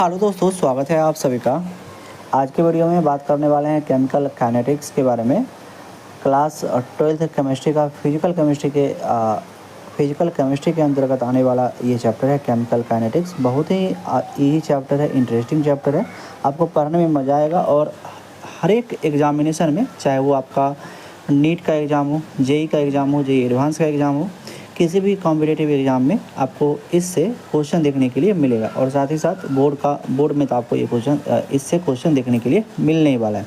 Hello दोस्तों, स्वागत है आप सभी का। आज के वीडियो में बात करने वाले हैं केमिकल काइनेटिक्स के बारे में। क्लास 12th केमिस्ट्री का फिजिकल केमिस्ट्री के अंतर्गत आने वाला ये चैप्टर है केमिकल काइनेटिक्स। बहुत ही इजी चैप्टर है, इंटरेस्टिंग चैप्टर है। आपको पढ़ने में मज़ा आएगा और हर एक एग्जामिनेशन में, चाहे वो आपका नीट का एग्ज़ाम हो, जेई का एग्ज़ाम हो, जेई एडवांस का एग्ज़ाम हो, किसी भी कॉम्पिटिटिव एग्ज़ाम में आपको इससे क्वेश्चन देखने के लिए मिलेगा। और साथ ही साथ बोर्ड में तो आपको ये इससे क्वेश्चन देखने के लिए मिलने ही वाला है।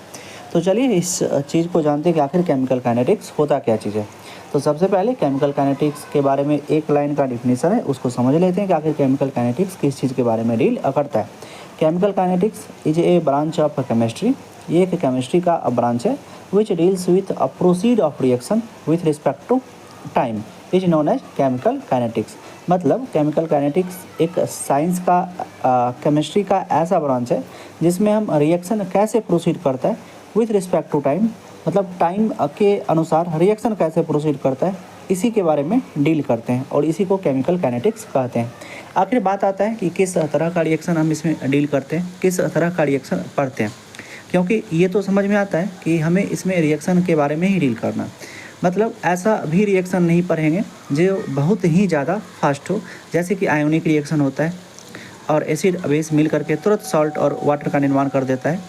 तो चलिए इस चीज़ को जानते हैं कि आखिर केमिकल काइनेटिक्स होता क्या चीज़ है। तो सबसे पहले केमिकल काइनेटिक्स के बारे में एक लाइन का डिफिनीशन है, उसको समझ लेते हैं कि आखिर केमिकल काइनेटिक्स किस चीज़ के बारे में डील करता है। Chemical kinetics is a branch of chemistry. ये एक केमिस्ट्री का ब्रांच है which deals with a proceed of reaction with respect to time is known as chemical kinetics. मतलब केमिकल काइनेटिक्स एक साइंस का केमिस्ट्री का ऐसा ब्रांच है जिसमें हम रिएक्शन कैसे प्रोसीड करता है विथ रिस्पेक्ट टू टाइम, मतलब टाइम के अनुसार रिएक्शन कैसे प्रोसीड करता है, इसी के बारे में डील करते हैं और इसी को केमिकल काइनेटिक्स कहते हैं। आखिर बात आता है कि किस तरह का रिएक्शन हम इसमें डील करते हैं, किस तरह का रिएक्शन पढ़ते हैं, क्योंकि ये तो समझ में आता है कि हमें इसमें रिएक्शन के बारे में ही डील करना। मतलब ऐसा भी रिएक्शन नहीं पढ़ेंगे जो बहुत ही ज़्यादा फास्ट हो, जैसे कि आयोनिक रिएक्शन होता है और एसिड बेस मिल करके तुरंत सॉल्ट और वाटर का निर्माण कर देता है।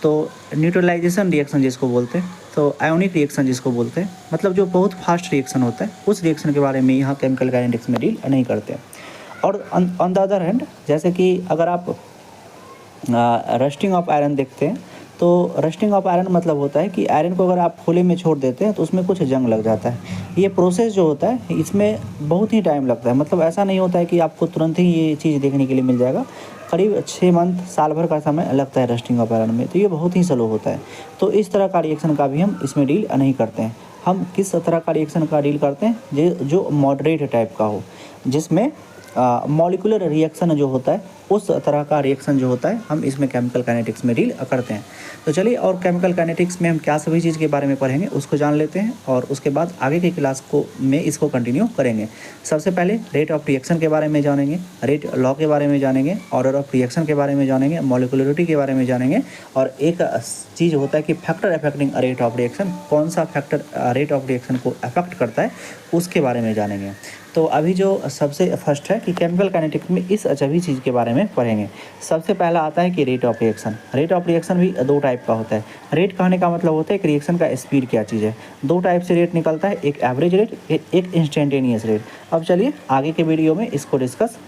तो न्यूट्रलाइजेशन रिएक्शन जिसको बोलते हैं, तो आयोनिक रिएक्शन जिसको बोलते हैं, मतलब जो बहुत फास्ट रिएक्शन होता है, उस रिएक्शन के बारे में यहाँ केमिकल काइनेटिक्स में डील नहीं करते हैं। और ऑन द अदर हैंड, जैसे कि अगर आप रस्टिंग ऑफ आयरन देखते हैं, तो रस्टिंग ऑफ आयरन मतलब होता है कि आयरन को अगर आप खुले में छोड़ देते हैं तो उसमें कुछ जंग लग जाता है। ये प्रोसेस जो होता है इसमें बहुत ही टाइम लगता है। मतलब ऐसा नहीं होता है कि आपको तुरंत ही ये चीज़ देखने के लिए मिल जाएगा। करीब 6 मंथ, साल भर का समय लगता है रस्टिंग ऑफ आयरन में, तो ये बहुत ही स्लो होता है। तो इस तरह का रिएक्शन का भी हम इसमें डील नहीं करते हैं। हम किस तरह का रिएक्शन का डील करते हैं जो मॉडरेट टाइप का हो, जिसमें मॉलिक्यूलर रिएक्शन जो होता है, उस तरह का रिएक्शन जो होता है हम इसमें केमिकल काइनेटिक्स में डील करते हैं। तो चलिए, और केमिकल काइनेटिक्स में हम क्या सभी चीज़ के बारे में पढ़ेंगे उसको जान लेते हैं और उसके बाद आगे की क्लास में इसको कंटिन्यू करेंगे। सबसे पहले रेट ऑफ रिएक्शन के बारे में जानेंगे, रेट लॉ के बारे में जानेंगे, ऑर्डर ऑफ रिएक्शन के बारे में जानेंगे, मॉलिक्यूलरिटी के बारे में जानेंगे, और एक चीज़ होता है कि factor affecting rate of reaction, कौन सा फैक्टर रेट ऑफ रिएक्शन को अफेक्ट करता है उसके बारे में जानेंगे। तो अभी जो सबसे फर्स्ट है कि केमिकल काइनेटिक्स में इस सभी चीज़ के बारे में पढ़ेंगे। सबसे पहला आता है कि rate of reaction. Rate of reaction भी दो टाइप का होता है। रेट कहने का मतलब होता है कि रिएक्शन का स्पीड क्या चीज़ है। दो टाइप से रेट निकलता है, एक एवरेज रेट, एक इंस्टेंटेनियस रेट। अब चलिए आगे के वीडियो में इसको डिस्कस